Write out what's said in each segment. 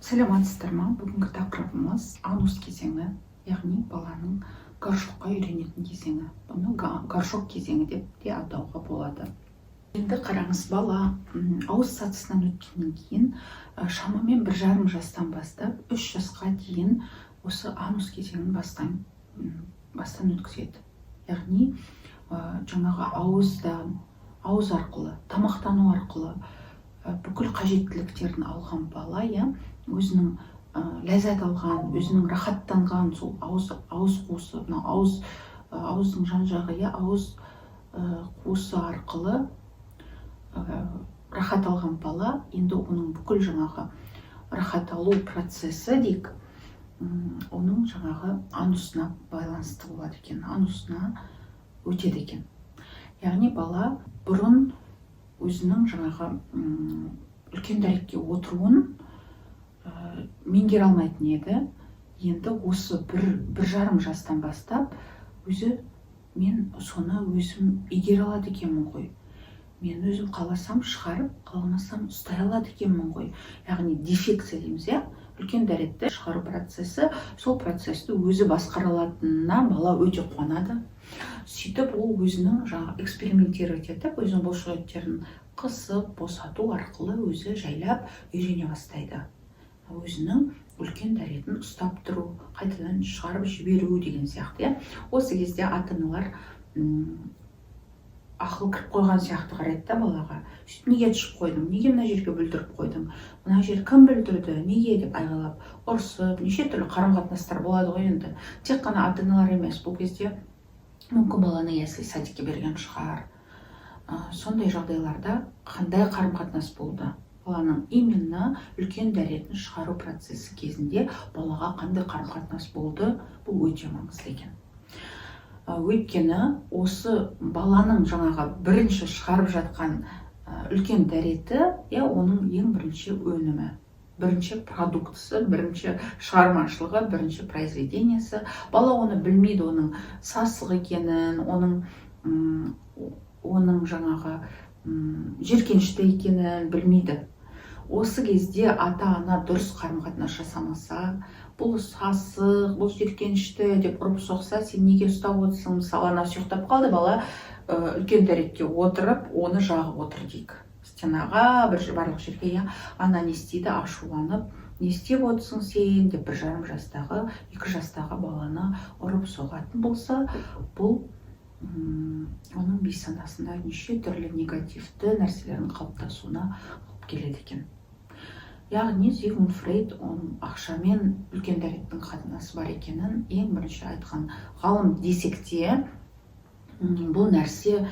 Саламатсыздар ма? Бүгінгі тақырыбымыз анус кезеңі, яғни баланың горшокқа үйренетін кезеңі. Бұны горшок кезеңі деп те атауға болады. Енді қараңыз, бала ауыз сатысынан өткеннен кейін шамамен 1,5 жастан бастап 3 жасқа дейін осы анус кезеңін бастан өткізеді. Яғни жаңағы ауыз арқылы, тамақтану арқылы бүкіл қажеттіліктерін алған бала, өзінің ләззат алған, өзінің рахаттанған сол ауыз қуысы, ауыздың жан жағы, ауыз қуысы арқылы рахат алған бала, енді оның бүкіл жаңағы рахат алу процесі дейік, оның жаңағы анусына байланысты болады екен, анусына өтеді екен. Яғни бала бұрын өзінің жаңағы үлкен дәретке отыруын меңгере алмайтын еді. Енді осы 1,5 жастан бастап мен соны өзім игере алады екенмін ғой. Мен өзім қаласам шығарып, қаламасам ұстай алады екенмін ғой. Яғни дефекция дейміз, үлкен дәретті шығару процесі, сол процесті өзі басқара алатынына бала өте қуанады. Сөйтіп ол өзінің жаңағы эксперименттер етіп, өзінің бұлшықеттерін қысып, босату арқылы өзі жайлап үйрене бастайды. Өзінің үлкен дәретін ұстап тұру, қайтадан шығарып жіберу деген сияқты. Осы кезде ата-аналар ақыл кіріп қойған сияқты қарайды балаға. Неге түсіп қойдың, неге мына жерге бүлдіріп қойдың, мына жер кім бүлдірді, неге деп айғайлап, ұрсып, неше түрлі қарым-қатынастар болады ғой. Енді тек қана ата-аналар емес, бұл кезде мүмкін баланы ясли садикке берген шығар. Сондай жағдайларда қандай қарым-қатынас болды? Баланың именно үлкен дәретін шығару процесі кезінде балаға қандай қарым-қатынас болды? Бұл өте маңызды екен. Өйткені осы баланың жаңағы бірінші шығарып жатқан үлкен дәреті, оның ең бірінші өнімі, бірінші продуктысы, бірінші шығармашылығы, бірінші произведениесі. Бала оны білмейді, оның сасық екенін, оның жаңағы жеркенішті екенін білмейді. Осы кезде ата-ана дұрыс қарым-қатынас жасамаса, бұл сасық, бұл жеркенішті деп ұрып соқса, сен неге ұстап отырсың? Мысалы, ана ұйықтап қалды, бала үлкен дәретке отырып, оны жағып отыр дейік. Стенаға, барлық жерге, ана не істейді, ашуланып, не істеп отырсың сен деп 1,5 жастағы, 2 жастағы баланы ұрып соғатын болса, бұл оның бейсанасында неше түрлі негативті нәрселердің қалыптасуына алып келеді екен. Яғни Зигмунд Фрейд ақшамен үлкен дәреттің қатынасы бар екенін ең бірінші айтқан ғалым десек те, бұл нәрсе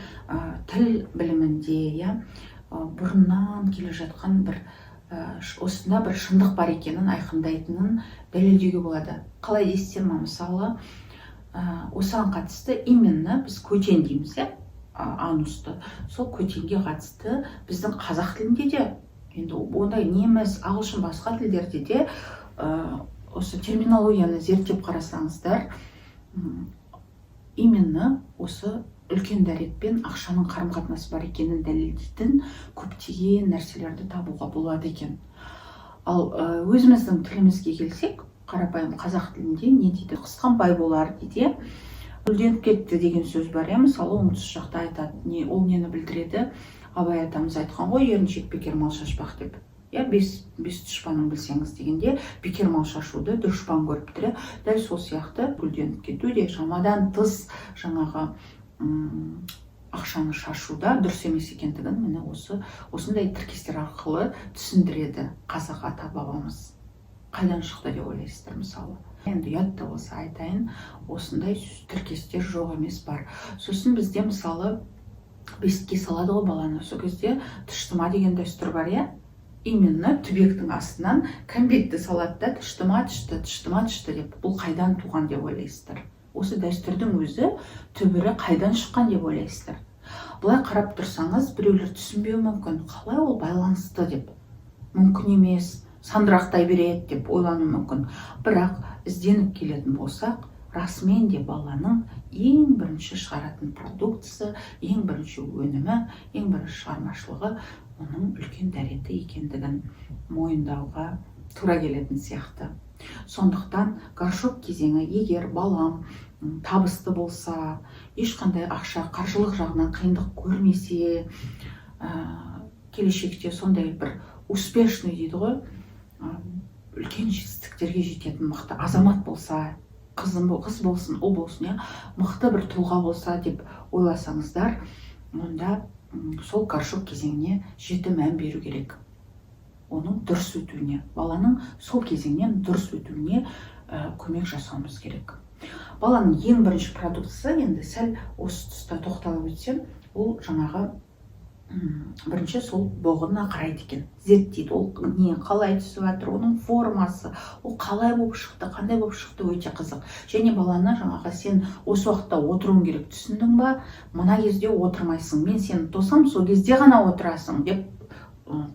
тіл білімінде бұрыннан келе жатқан осында бір шындық бар екенін айқындайтынын дәлелдеуге болады. Қалай дейсіздер ме? Мысалы, осыған қатысты именно біз көтен дейміз, анусты. Сол көтенге қатысты біздің қазақ тілінде де, енді ондай неміс, ағылшын, басқа тілдерде де осы терминологияны зерттеп қарасаңыздар, именно осы үлкен дәрет пен ақшаның қарым-қатынасы бар екенін дәлелдейтін көптеген нәрселерді табуға болады екен. Ал өзіміздің тілімізге келсек, қарапайым қазақ тілінде не дейді? Қысқан бай болар дейді. Гүлденіп кетті деген сөз бар. Мысалы, оңтүстік жақта айтады. Ол нені білдіреді? Абай атамыз айтқан ғой, еріншек бекер мал шашпақ деп. Бес дұшпанын білсеңіз дегенде, бекер мал шашуды дұшпан көріптірі. Дәл сол сияқты гүлденіп кету де шамадан тыс жаңағы ақшаны шашуда дұрыс емес екендігін міне осындай тіркестер арқылы түсіндіреді қазақ ата-бабамыз. Қайдан шықты деп ойлайсыздар мысалы? Енді ұят та болса айтайын, осындай тіркестер жоқ емес бар. Сосын бізде мысалы бесікке салады ғой баланы, сол кезде тұштыма деген дәстүр бар, именно түбектің астынан кәмбетті салады да, тұштыма түсті деп. Бұл қайдан туған деп ойлайсыздар? Осы дәстүрдің өзі түбірі қайдан шыққан деп ойлайсыздар? Бұлай қарап тұрсаңыз, біреулер түсінбеуі мүмкін, қалай ол байланысты деп. Мүмкін емес, сандырақтай береді деп ойлану мүмкін. Бірақ ізденіп келетін болсақ, расымен де баланың ең бірінші шығаратын продуктысы, ең бірінші өнімі, ең бірінші шығармашылығы оның үлкен дәреті екендігін мойындауға тура келетін сияқты. Сондықтан горшок кезеңі, егер балам табысты болса, ешқандай ақша қаржылық жағынан қиындық көрмесе, келешекте сондай бір успешный дейді ғой, үлкен жетістіктерге жететін мықты азамат болса, қыз болсын, ұл болсын, мықты бір тұлға болса деп ойласаңыздар, онда сол горшок кезеңіне жіті мән беру керек. Оның дұрыс өтуіне, баланың сол кезеңнен дұрыс өтуіне көмек жасауымыз керек. Баланың ең бірінші продуктысы, енді сәл осы тұста тоқталып өтсем, ол жаңағы бірінші сол боғына қарайды екен, зерттейді, ол не қалай түсіп жатыр, оның формасы, ол қалай болып шықты, қандай болып шықты, өте қызық. Және баланы жаңағы сен осы уақытта отыруың керек, түсіндің ба, мына кезде отырмайсың, мен сені тосам, сол кезде ғана отырасың деп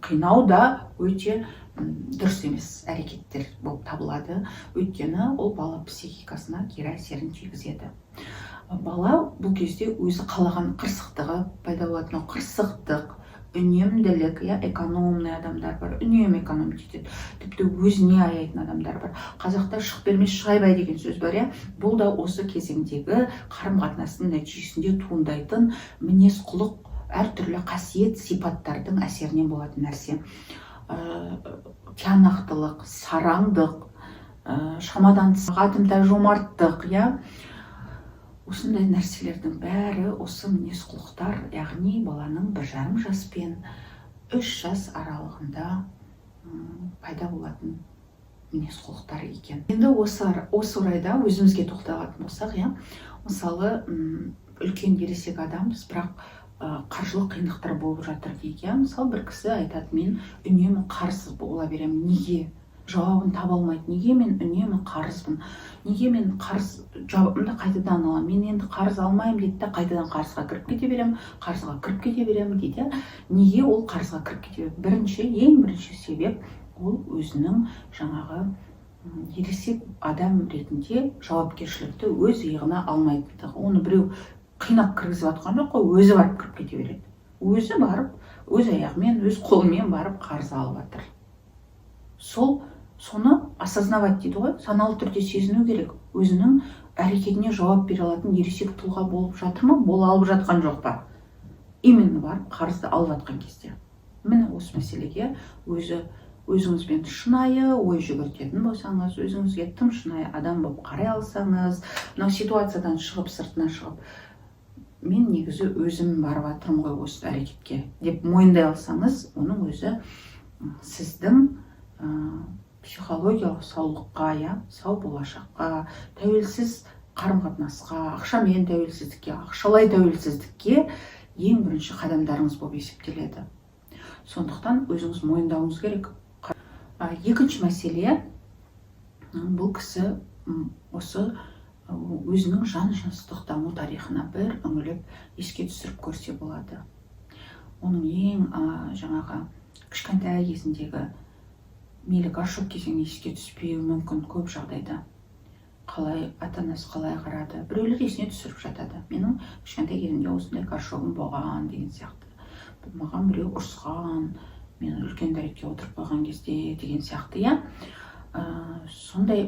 қинау да өте дұрыс емес әрекеттер болып табылады. Өйткені ол бала психикасына кері әсерін тигізеді. Бала бұл кезде өзі қалаған қырсықтығы пайда болады. Қырсықтық, үнемділік, экономный адамдар бар, үнемі экономить етеді. Тіпті өзіне аяйтын адамдар бар. Қазақта шық бермес шығайбай деген сөз бар. Бұл да осы кезеңдегі қарым-қатынастың нәтижесінде туындайтын мінез құлық, әртүрлі қасиет сипаттардың әсерінен болатын нәрсе. Тиянақтылық, сараңдық, шамадан тыс адымда жомарттық, осындай нәрселердің бәрі осы мінез құлықтар, яғни баланың 1,5 жас пен 3 жас аралығында пайда болатын мінез құлықтар екен. Енді осы орайда өзімізге тоқталатын болсақ, мысалы үлкен ересек адамбыз, бірақ қаржылық қиындықтар болып жатыр дейік. Мысалы бір кісі айтады, мен үнемі қарыз бола беремін. Неге? Жауабын таба алмайды. Неге мен үнемі қарызбын? Неге мен қарыз жауабымды қайтадан аламын? Мен енді қарыз алмаймын дейді да, қайтадан қарызға кіріп кете беремін, қарызға кіріп кете беремін дейді. Неге ол қарызға кіріп кете береді? Ең бірінші себеп ол өзінің жаңағы ересек адам ретінде жауапкершілікті өз иығына алмайтындығы. Оны біреу қинап кіргізіп жатқан жоқ қой, өзі барып кіріп кете береді. Өзі барып, өз аяғымен, өз қолымен барып қарыз алып жатыр. Соны осознавать дейді ғой, саналы түрде сезіну керек. Өзінің әрекетіне жауап бере алатын ересек тұлға болып жатыр ма, бола алып жатқан жоқ па? Именно барып қарызды алып жатқан кезде. Міне осы мәселеге өзіңізбен шынайы ой жүгіртетін болсаңыз, өзіңізге тым шынайы адам болып қарай алсаңыз, мына ситуациядан шығып, сыртына шығып, мен негізі өзім барып жатырмын ғой осы әрекетке деп мойындай алсаңыз, оның өзі сіздің психологиялық саулыққа, сау болашаққа, тәуелсіз қарым-қатынасқа, ақшамен тәуелсіздікке, ақшалай тәуелсіздікке ең бірінші қадамдарыңыз болып есептеледі. Сондықтан өзіңіз мойындауыңыз керек. Екінші мәселе, бұл кісі осы өзінің жан-жыныстық даму тарихына бір үңіліп еске түсіріп көрсе болады. Оның ең жаңағы кішкентай кезіндегі мейлі горшок кезеңі еске түспеуі мүмкін көп жағдайда. Қалай ата-анасы қалай қарады, біреулер есіне түсіріп жатады. Менің кішкентай кезімде осындай горшогым болған деген сияқты. Маған біреу ұрысқан, мен үлкен дәретке отырып қойған кезде деген сияқты. Сондай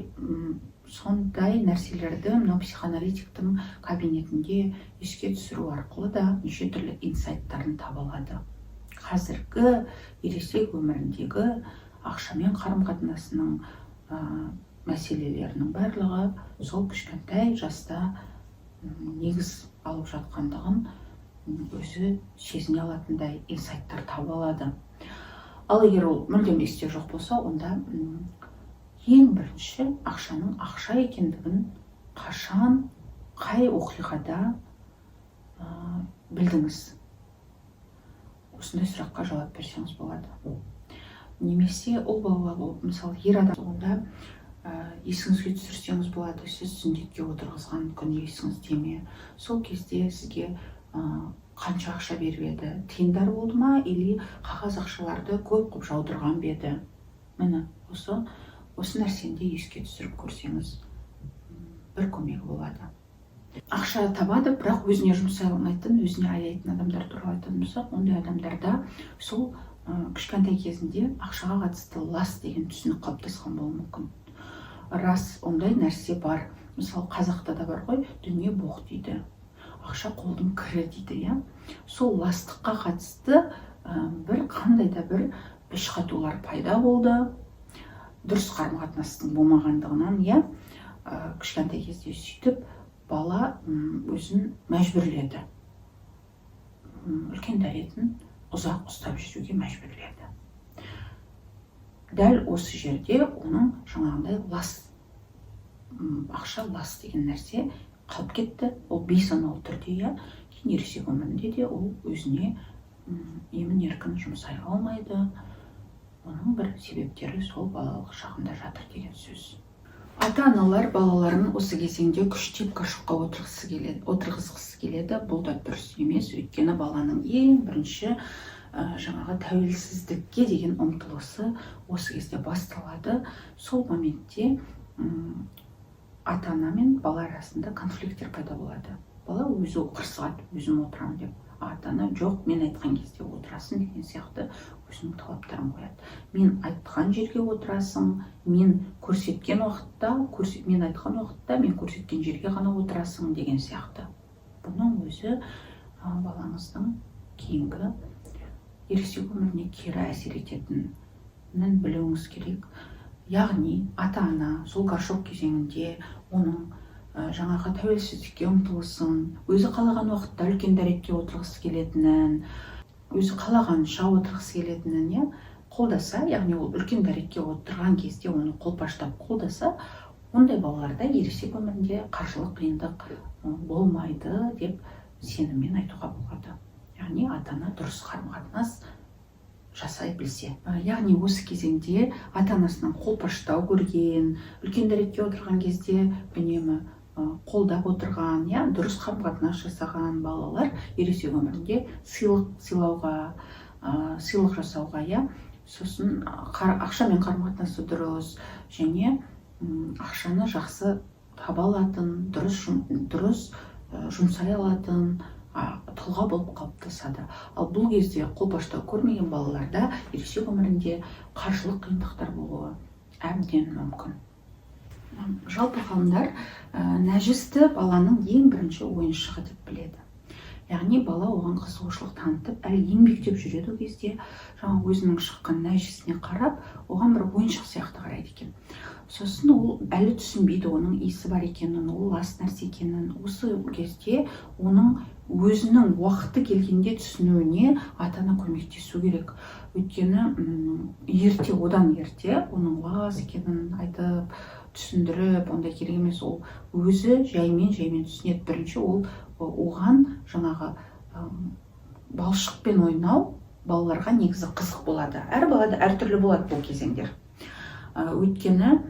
нәрселерді мынау психоаналитиктің кабинетінде еске түсіру арқылы да неше түрлі инсайттарын таба алады. Қазіргі ересек өміріндегі ақшамен қарым-қатынасының мәселелерінің барлығы сол кішкентай жаста негіз алып жатқандығын өзі сезіне алатындай инсайттар таба алады. Ал егер ол мүлдем есте жоқ болса, онда ең бірінші ақшаның ақша екендігін қашан, қай оқиғада білдіңіз? Осындай сұраққа жауап берсеңіз болады. Немесе ол бала болып, мысалы, ер адам, онда есіңізге түсірсеңіз болады, сіз сүндетке отырғызған күн есіңізде ме? Сол кезде сізге қанша ақша беріп еді? Тиындар болды ма, или қағаз ақшаларды көп жаудырған беді? Міне, осы нәрсені еске түсіріп көрсеңіз бір көмегі болады. Ақша табады, бірақ өзіне жұмсай алмайтын, өзіне аяйтын адамдар туралы айтатын болсақ, ондай адамдарда сол кішкентай кезінде ақшаға қатысты лас деген түсінік қалыптасқан болуы мүмкін. Рас, ондай нәрсе бар. Мысалы, қазақта да бар ғой, дүние боқ дейді. Ақша қолдың кірі дейді, иә. Сол ластыққа қатысты бір қандай да бір ішқатулар пайда болды. Дұрыс қарым-қатынастың болмағандығынан, иә, кішкентай кезде сөйтіп бала өзін мәжбүрледі. Үлкен дәретін ұзақ ұстап жүруге мәжбүрледі. Дәл осы жерде оның жаңағындай ақша лас деген нәрсе қалып кетті. Ол бейсаналы түрде, иә, кейін ересек өмірінде де ол өзіне емін-еркін жұмсай алмайды. Оның бір себептері сол балалық шағында жатыр деген сөз. Ата-аналар балаларын осы кезеңде күштеп қашуға отырғызғысы келеді. Бұл да дұрыс емес, өйткені баланың ең бірінші жаңағы тәуелсіздікке деген ұмтылысы осы кезде басталады. Сол моментте ата-ана мен бала арасында конфликттер пайда болады. Бала өзі қырсығады, өзім отырамын деп. Ата-ана жоқ, мен айтқан кезде отырасың деген сияқты өзінің талаптарын қояды. Мен айтқан жерге отырасың, мен көрсеткен уақытта, мен айтқан уақытта, мен көрсеткен жерге ғана отырасың деген сияқты. Бұның өзі балаңыздың кейінгі ересек өміріне кері әсер ететінін білуіңіз керек. Яғни ата-ана сол горшок кезеңінде оның жаңағы тәуелсіздікке ұмтылысын, өзі қалаған уақытта үлкен дәретке отырғысы келетінін, өзі қалағанша отырғысы келетінін қолдаса, яғни ол үлкен дәретке отырған кезде оны қолпаштап қолдаса, ондай балаларда ересек өмірінде қаржылық қиындық болмайды деп сеніммен айтуға болады. Яғни ата-ана дұрыс қарым-қатынас жасай білсе. Яғни осы кезеңде ата-анасынан қолпаштау көрген, үлкен дәретке отырған кезде үнемі қолдап отырған, дұрыс қарым-қатынас жасаған балалар ересек өмірінде сыйлық жасауға, сосын ақшамен қарым-қатынасы дұрыс және ақшаны жақсы таба алатын, дұрыс жұмсай алатын тұлға болып қалыптасады. Ал бұл кезде қолпаштау көрмеген балаларда ересек өмірінде қаржылық қиындықтар болуы әбден мүмкін. Жалпы ғалымдар нәжісті баланың ең бірінші ойыншығы деп біледі. Яғни бала оған қызығушылық танытып, әлі еңбектеп жүреді кезде өзінің шыққан нәжісіне қарап, оған бір ойыншық сияқты қарайды екен. Сосын ол әлі түсінбейді оның иісі бар екенін, ол лас нәрсе екенін. Осы кезде оның өзінің уақыты келгенде түсінуіне ата-ана көмектесу керек. Өйткені одан ерте оның лас екенін айтып, түсіндіріп, ондай керек емес, ол өзі жаймен түсінеді. Бірінші ол оған жаңағы балшықпен ойнау балаларға негізі қызық болады. Әр балада әртүрлі болады бұл кезеңдер. Өйткені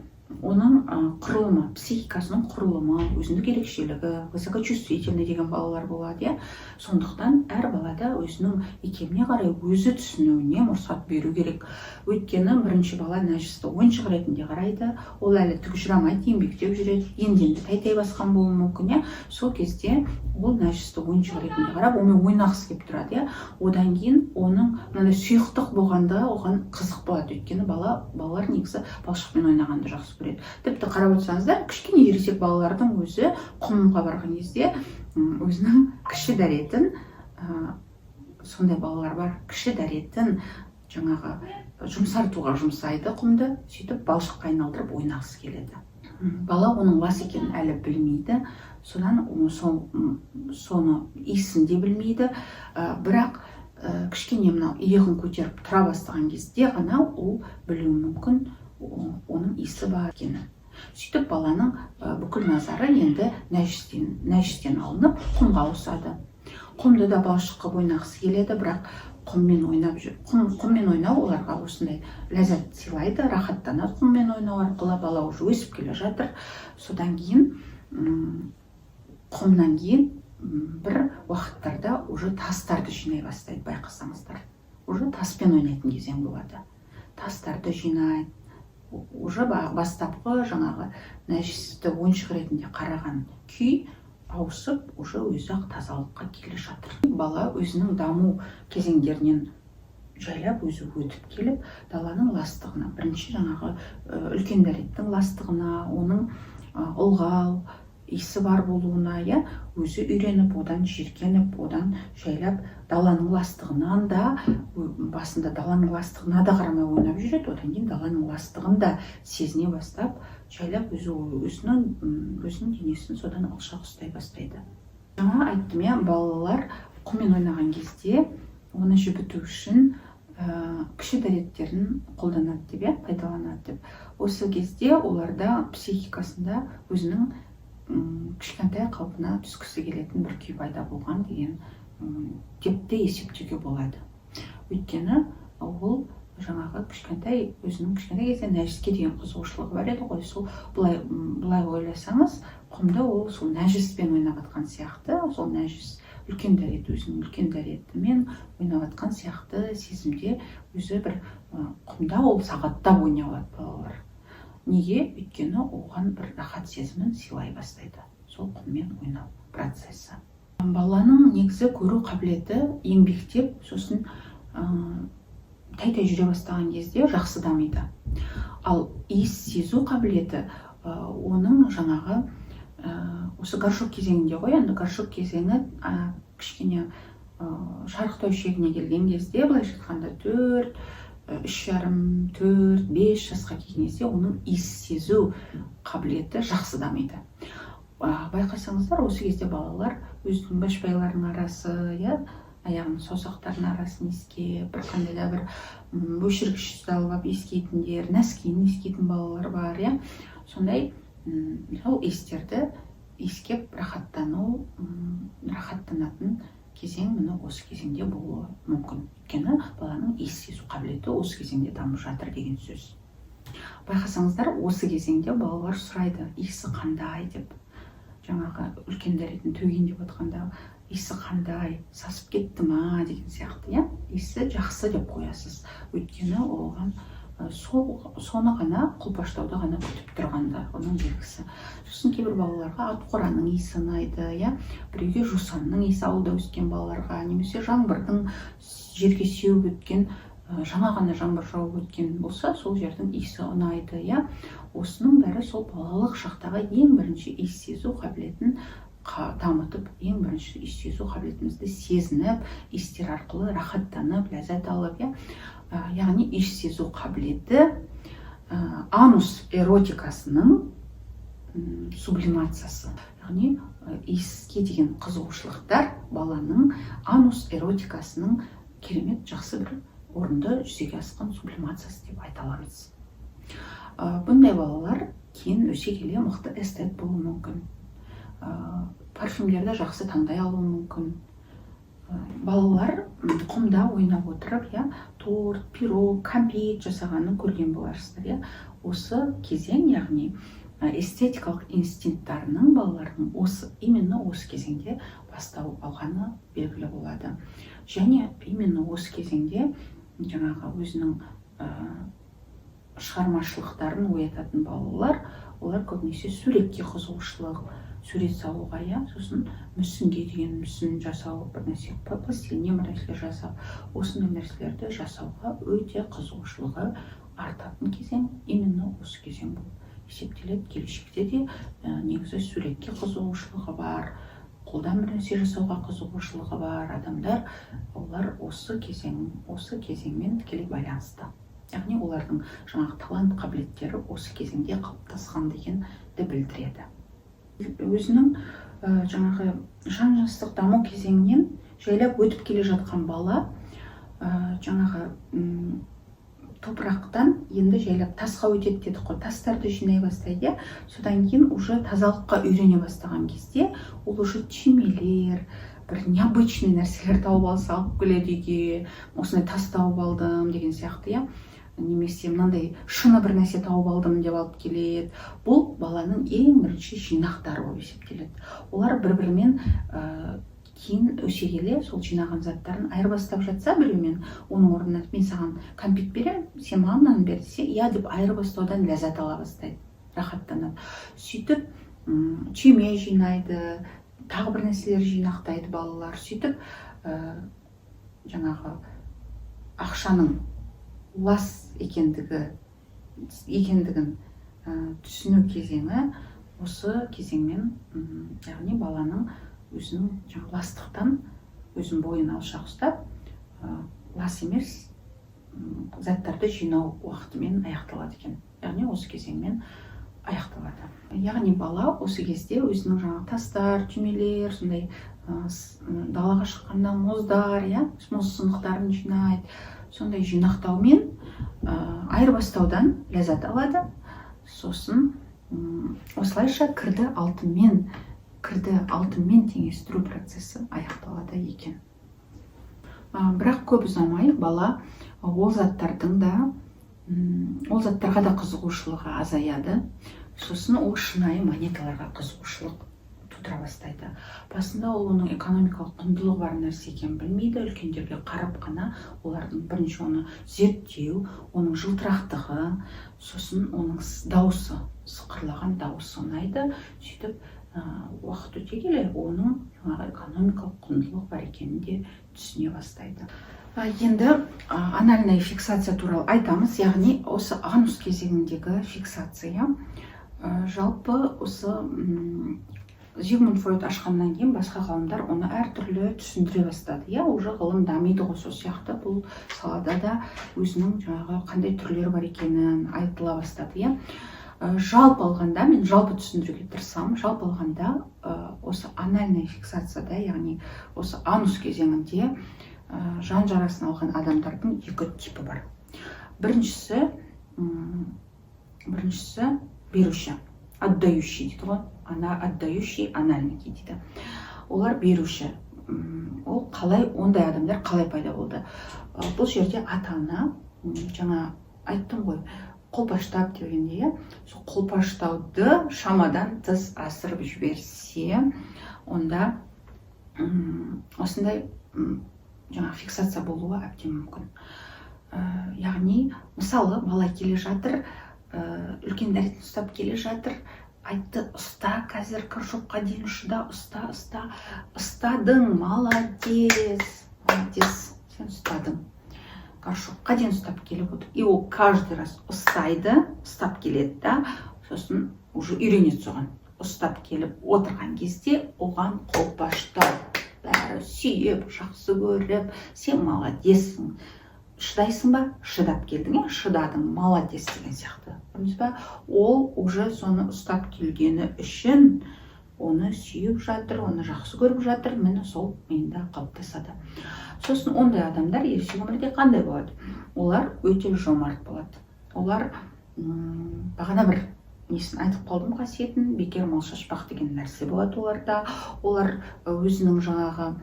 оның құрылымы, психикасының құрылымы, өзіндік ерекшелігі, высокочувствительный деген балалар болады. Сондықтан әр балада өзінің икеміне қарай өзі түсінуіне мұрсат беру керек. Өйткені бірінші бала нәжісті ойыншық ретінде қарайды, ол әлі түк жүрамайды, еңбектеп жүреді, енді тай басқан болуы мүмкін. Сол кезде ол нәжісті ойыншық ретінде қарап, онымен ойнағысы келіп тұрады. Одан кейін оның сұйықтық болғанда оған қызық болады. Өйткені балалар негізі балшықпен ойнағанды жақсы көреді. Тіпті қарап отырсаңыздар, кішкене ересек балалардың өзі құмға барған кезде өзінің кіші дәретін, сондай балалар бар, кіші дәретін жаңағы жұмсартуға жұмсайды құмды, сөйтіп балшыққа айналдырып ойнағысы келеді. Бала оның лас екенін әлі білмейді, содан соны иісін де білмейді, бірақ кішкене иығын көтеріп тұра бастаған кезде ғана ол білуі мүмкін оның иісі бар екенін. Сөйтіп баланың бүкіл назары енді нәжістен алынып құмға ауысады. Құмды да балшыққа ойнағысы келеді, бірақ құммен ойнау оларға осындай ләззат сыйлайды, рахаттанады құммен ойнау арқылы. Бала уже өсіп келе жатыр. Содан кейін құмнан кейін бір уақыттарда уже тастарды жинай бастайды, байқасаңыздар. Уже таспен ойнайтын кезең болады. Тастарды жинайды. Уже бастапқы жаңағы нәжісті ойыншық ретінде қараған күй ауысып, уже өзі-ақ тазалыққа келе жатыр. Бала өзінің даму кезеңдерінен жайлап өзі өтіп келіп даланың ластығына, бірінші жаңағы үлкен дәреттің ластығына, оның ылғал иісі бар болуына өзі үйреніп, одан жиіркеніп, одан жайлап даланың ластығынан да, басында даланың ластығына да қарамай ойнап жүреді, одан кейін даланың ластығын да сезіне бастап, жайлап өзінің денесін содан алшақ ұстай бастайды. Жаңа айттым, балалар құммен ойнаған кезде оны жібіту үшін кіші дәреттерін қолданады деп, пайдаланады деп. Осы кезде оларда психикасында өзінің кішкентай қалпына түскісі келетін бір күй пайда болған деген деп те есептеуге болады. Өйткені ол жаңағы өзінің кішкентай кезде нәжіске деген қызығушылығы бар еді ғой. Сол былай ойласаңыз, құмды ол сол нәжіспен ойнап жатқан сияқты, сол нәжіс үлкен дәрет, өзінің үлкен дәретімен ойнап жатқан сияқты сезімде өзі бір құмда ол сағаттап ойнап алады балалар. Неге? Өйткені оған бір рахат сезімін сыйлай бастайды, сол құммен ойнау процесі. Баланың негізі көру қабілеті еңбектеп, сосын тәй-тәй жүре бастаған кезде жақсы дамиды. Ал иіс сезу қабілеті оның жаңағы осы горшок кезеңінде ғой, енді горшок кезеңі кішкене шарықтау шегіне келген кезде, былайша айтқанда 3,5, 4, 5 жасқа келген кезде оның иіс сезу қабілеті жақсы дамиды. Байқасаңыздар, осы кезде балалар өзінің башпайларының арасы, аяғының саусақтарының арасын иіскеп, бір қандай да бір өшіргіш алып иіскейтіндер, нәскиін иіскейтін балалар бар, сондай сол иістерді иіскеп рахаттанатын кезең міне осы кезеңде болуы мүмкін. Өйткені баланың иіс сезу қабілеті осы кезеңде дамып жатыр деген сөз. Байқасаңыздар, осы кезеңде балалар сұрайды, иісі қандай деп. Жаңағы үлкен дәретін төгейін деп отқанда, иісі қандай, сасып кетті ма деген сияқты, иісі жақсы деп қоясыз. Өйткені оған соны ғана, құлпаштауды ғана күтіп тұрғанда, оның белгісі. Сосын кейбір балаларға атқораның иісі ұнайды, біреуге жусанның иісі, ауылда өскен балаларға, немесе жаңбырдың жерге сеуіп өткен, жаңа ғана жаңбыр жауып өткен болса, сол жердің иісі ұнайды. Осының бәрі сол балалық шақтағы ең бірінші иіс сезу қабілетін дамытып, ең бірінші иіс сезу қабілетімізді сезініп, иістер арқылы рахаттанып, ләззат алып, яғни иіс сезу қабілеті анус эротикасының сублимациясы. Яғни иіске деген қызығушылықтар баланың анус эротикасының керемет жақсы бір орынды жүзеге асқан сублимациясы деп айта аламыз. Бұндай балалар кейін өсе келе мықты эстет болуы мүмкін. Парфюмдерді жақсы таңдай алуы мүмкін. Балалар құмда ойнап отырып, торт, пирог, кәмпит жасағанын көрген боларсыздар. Осы кезең, яғни эстетикалық инстинкттарының балалардың именно осы кезеңде бастау алғаны белгілі болады. Және именно осы кезеңде жаңағы өзінің шығармашылықтарын оятатын балалар, олар көбінесе суретке қызығушылық, сурет салуға, сосын мүсінге деген мүсін жасау, бір нәрсе пластилиннен бір нәрселер жасап, осындай нәрселерді жасауға өте қызығушылығы артатын кезең именно осы кезең болып есептеледі. Келешекте де негізі суретке қызығушылығы бар, қолдан бір нәрсе жасауға қызығушылығы бар адамдар, олар осы кезеңмен тікелей байланысты. Яғни олардың жаңағы талант қабілеттері осы кезеңде қалыптасқан дегенді білдіреді. Өзінің жаңағы жан-жастық даму кезеңінен жайлап өтіп келе жатқан бала жаңағы топырақтан енді жайлап тасқа өтеді дедік қой, тастарды жинай бастайды. Содан кейін уже тазалыққа үйрене бастаған кезде ол уже түймелер, бір необычный нәрселер тауып алса алып келеді үйге, осындай тас тауып алдым деген сияқты, немесе мынандай шыны бір нәрсе тауып алдым деп алып келеді. Бұл баланың ең бірінші жинақтары болып есептеледі. Олар бір-бірімен кейін өсе келе сол жинаған заттарын айырбастап жатса біреумен, оның орнына мен саған кәмпит беремін, сен маған мынаны бер десе, деп айырбастаудан ләззат ала бастайды, рахаттанады. Сөйтіп түйме жинайды, тағы бір нәрселер жинақтайды балалар. Сөйтіп жаңағы ақшаның лас екендігін түсіну кезеңі осы кезеңмен, яғни баланың өзінің ластықтан өзін бойын алшақ ұстап, лас емес заттарды жинау уақытымен аяқталады екен. Яғни осы кезеңмен аяқталады. Яғни бала осы кезде өзінің жаңағы тастар, түймелер, сондай далаға шыққанда мұздар, мұз сынықтарын жинайды. Сондай жинақтаумен, айырбастаудан ләззат алады. Сосын осылайша кірді алтынмен теңестіру процесі аяқталады екен. Бірақ көп ұзамай бала ол заттарға да қызығушылығы азаяды. Сосын ол шынайы монеталарға қызығушылық тудыра бастайды. Басында ол оның экономикалық құндылығы бар нәрсе екенін білмейді. Үлкендерге қарап қана олардың бірінші оны зерттеу, оның жылтырақтығы, сосын оның дауысы, сықырлаған дауысы ұнайды. Сөйтіп уақыт өте келе оның экономикалық құндылығы бар екенін де түсіне бастайды. Енді анальная фиксация туралы айтамыз, яғни осы анус кезеңіндегі фиксация. Жалпы осы Зигмунд Фройд ашқаннан кейін басқа ғалымдар оны әртүрлі түсіндіре бастады. Уже ғылым дамиды ғой, сол сияқты бұл салада да өзінің қандай түрлері бар екенін айтыла бастады. Жалпы алғанда, мен жалпы түсіндіруге тырысамын, жалпы алғанда осы анальная фиксацияда, яғни осы анус кезеңінде жан жарасын алған адамдардың екі типі бар. Біріншісі беруші, отдающий дейді ғой, отдающий анальники дейді. Олар беруші. Ол қалай, ондай адамдар қалай пайда болды? Бұл жерде ата-ана, жаңа айттым ғой, қолпаштап дегенде, сол қолпаштауды шамадан тыс асырып жіберсе, онда осындай фиксация болуы әбден мүмкін. Яғни, мысалы, бала келе жатыр, үлкен дәретін ұстап келе жатыр, айтты, ұста, қазір кіршоққа дейін ұшыда, ұста, ұстадың, молодец, сен ұстадың. Горшокқа дейін ұстап келіп отыр. И ол каждый раз ұстап келеді да, сосын уже үйренеді соған. Ұстап келіп отырған кезде оған қолпаштау, бәрі сүйіп, жақсы көріп, сен молодессің. Шыдайсың ба? Шыдап келдің, шыдадың, молодец деген сияқты. Ол уже соны ұстап келгені үшін оны сүйіп жатыр, оны жақсы көріп жатыр, мені сол миында қалыптасады. Сосын ондай адамдар ересек өмірде қандай болады? Олар өте жомарт болады. Олар бағана бір несін айтып қалдым қасиетін, бекер мал шашпақ деген нәрсе болады оларда. Олар өзінің жаңағы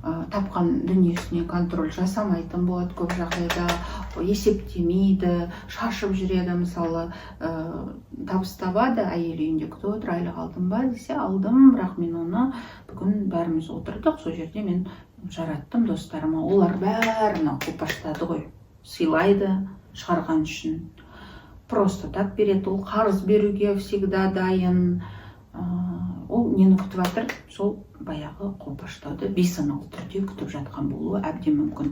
тапқан дүниесіне контроль жасамайтын болады көп жағдайда, есептемейді, шашып жүреді. Мысалы, табыс табады, әйел үйінде күтіп отыр, айлық алдым ба десе, алдым, бірақ мен оны бүгін бәріміз отырдық, сол жерде мен жараттым достарыма. Олар бәрін қолпаштады ғой, сыйлайды шығарған үшін. Просто так береді, ол қарыз беруге всегда дайын. Ол нені күтіп жатыр? Сол баяғы қолпаштауды бейсаналы түрде күтіп жатқан болуы әбден мүмкін.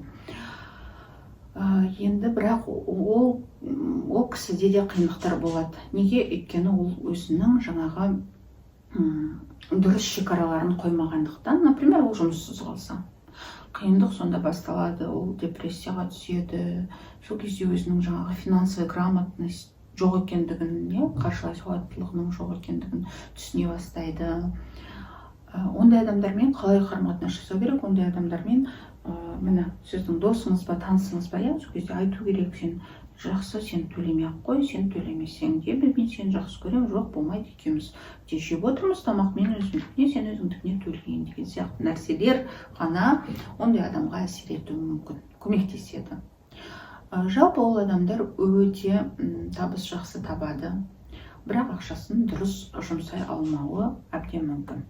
Енді бірақ ол кісіде де қиындықтар болады. Неге? Өйткені ол өзінің жаңағы дұрыс шекараларын қоймағандықтан, например, ол жұмыссыз қалса, қиындық сонда басталады, ол депрессияға түседі. Сол кезде өзінің жаңағы финансовый грамотность жоқ екендігін, қаржылай сауаттылығының жоқ екендігін түсіне бастайды. Ондай адамдармен қалай қарым-қатынас жасау керек? Ондай адамдармен, міне, сіздің досыңыз ба, танысыңыз ба, сол кезде айту керек, сен жақсы, сен төлемей-ақ қой, сен төлемесең де, мен сені жақсы көремін, жоқ болмайды, екеуміз де жеп отырмыз тамақ, мен өзімдікіне, сен өзіңдікіне төлейін деген сияқты нәрселер ғана ондай адамға әсер етуі мүмкін, көмектеседі. Жалпы ол адамдар өте табыс жақсы табады, бірақ ақшасын дұрыс жұмсай алмауы әбден мүмкін.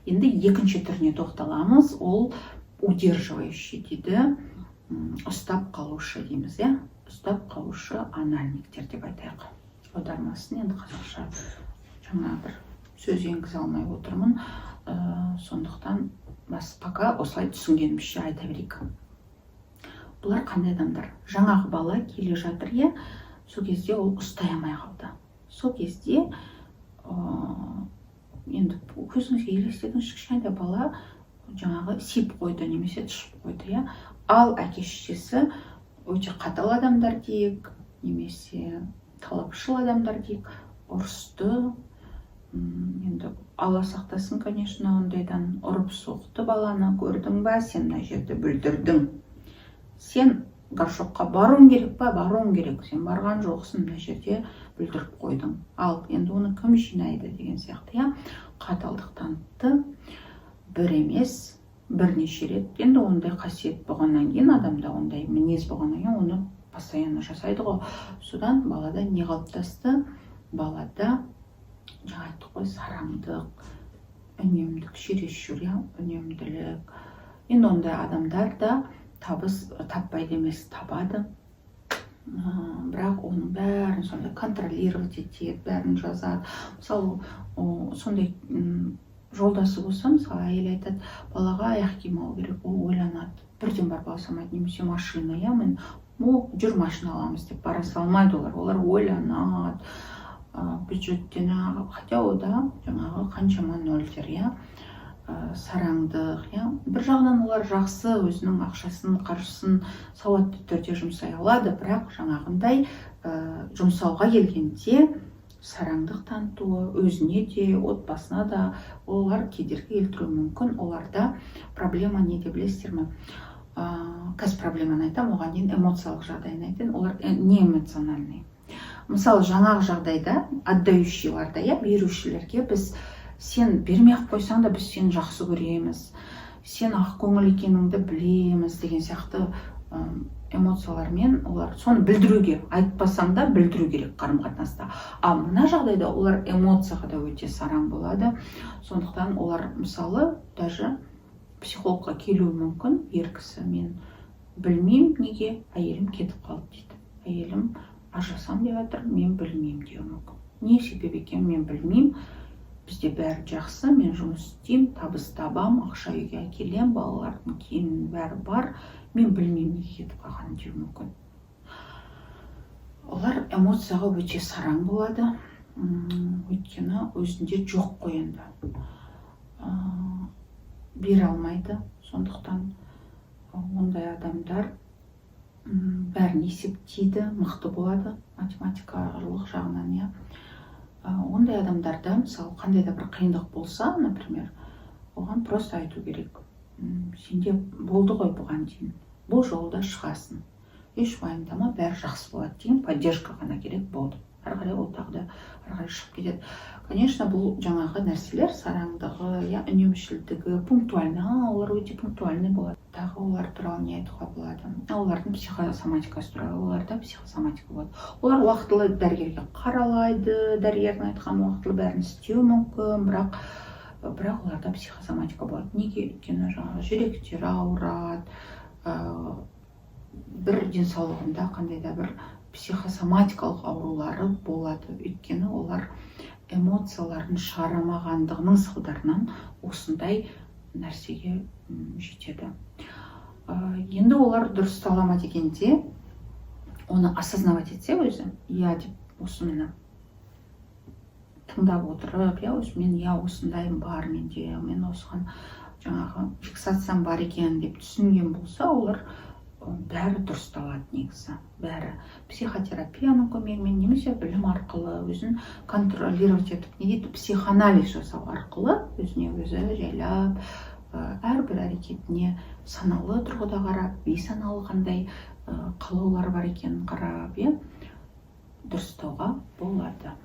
Енді екінші түріне тоқталамыз, ол удерживающий дейді, ұстап қалушы дейміз, ұстап қалушы анальниктер деп айтайық. Аудармасын енді қазақша жаңа бір сөз енгізе алмай отырмын, сондықтан пока осылай түсінгенімізше айта берейік. бұлар қандай адамдар? Жаңағы бала келе жатыр, иә, сол кезде ол ұстай алмай қалды. Сол кезде енді көзіңізге елестетіңіз, кішкентай бала жаңағы сиып қойды немесе тышып қойды, иә. Ал әке-шешесі өте қатал адамдар дейік, немесе талапшыл адамдар дейік, ұрысты. Енді Алла сақтасын, конечно, ондайдан ұрып соқты баланы. Көрдің ба, сен мына жерді бүлдірдің. Сен горшокқа баруың керек па? Баруың керек. Сен барған жоқсың, мына жерде бүлдіріп қойдың. Ал енді оны кім жинайды деген сияқты, иә. Қаталдық танытты. Бір емес, бірнеше рет. Енді ондай қасиет болғаннан кейін, адамда ондай мінез болғаннан кейін, оны постоянно жасайды ғой. Содан балада не қалыптасты? Балада жаңа айттық қой, сараңдық, үнемдік, чересчур, үнемділік. Енді ондай адамдар да табыс таппайды емес, табады. Бірақ оның бәрін сондай контролировать етеді, бәрін жазады. Мысалы, сондай жолдасы болса, мысалы, әйел айтады, балаға аяқ киім алу керек, ол ойланады. Бірден барып ала салмайды, немесе машина, иә, мен жүр машина аламыз деп бара салмайды олар ойланады. Бюджеттен, хотя ода жаңағы қаншама нөлдер, иә, сараңдық, иә. Бір жағынан олар жақсы, өзінің ақшасын, қаржысын сауатты түрде жұмсай алады, бірақ жаңағындай жұмсауға келгенде сараңдық танытуы, өзіне де, отбасына да олар кедергі келтіруі мүмкін. Оларда проблема не деп білесіздер ме? Қазір проблеманы айтам, оған дейін эмоциялық жағдайын айтайын. Олар не эмоциональный. Мысалы, жаңағы жағдайда отдающийларда, иә, берушілерге біз сен бермей-ақ қойсаң да біз сені жақсы көреміз, сен ақ көңіл екеніңді білеміз деген сияқты эмоциялармен олар соны білдіруге, айтпасаң да білдіру керек қарым-қатынаста. Ал мына жағдайда олар эмоцияға да өте сараң болады. Сондықтан олар, мысалы, даже психологқа келуі мүмкін. Ер кісі, мен білмеймін неге әйелім кетіп қалды дейді. Әйелім ажырасам деп жатыр, мен білмеймін деуі мүмкін. Не себеп екенін мен білмеймін. Бізде бәрі жақсы, мен жұмыс істеймін, табыс табам, ақша үйге әкелем, балалардың киімінің бәрі бар, мен білмеймін неге кетіп қалғанын деуі мүмкін. Олар эмоцияға өте сараң болады, өйткені өзінде жоқ қой енді. Бере алмайды, сондықтан ондай адамдар бәрін есептейді, мықты болады математикалық жағынан, иә. Ондай адамдарда, мысалы, қандай да бір қиындық болса, например, оған просто айту керек. Сенде болды ғой бұған дейін, бұл жолда шығасың. Еш уайымдама, бәрі жақсы болады деген поддержка ғана керек, болды. Ары қарай ол тағы да ары қарай шығып кетеді. Конечно, бұл жаңағы нәрселер, сараңдығы, үнемшілдігі, пунктуальны, олар өте пунктуальны болады. Тағы олар туралы не айтуға болады? Олардың психосоматикасы туралы, оларда психосоматика болады. Олар уақытылы дәрігерге қаралайды, дәрігердің айтқан уақытылы бәрін істеу мүмкін, бірақ оларда психосоматика болады. Неге? Өйткені жаңағы жүректері ауырады, бір денсаулығында қандай да бір психосоматикалық аурулары болады. Өйткені олар эмоцияларын шығарамағандығының салдарынан осындай нәрсеге жетеді. Енді олар дұрыстала ма дегенде, оны осознавать етсе өзі, иә деп осыны тыңдап отырып, мен осындайым бар менде, мен осыған жаңағы фиксациям бар екен деп түсінген болса, олар бәрі дұрысталады негізі, бәрі. Психотерапияның көмегімен, немесе білім арқылы, өзін контролировать етіп, не дейді, психоанализ жасау арқылы, өзіне өзі жайлап, әрбір әрекетіне саналы тұрғыда қарап, бейсаналы қандай қалаулар бар екенін қарап, дұрыстауға болады.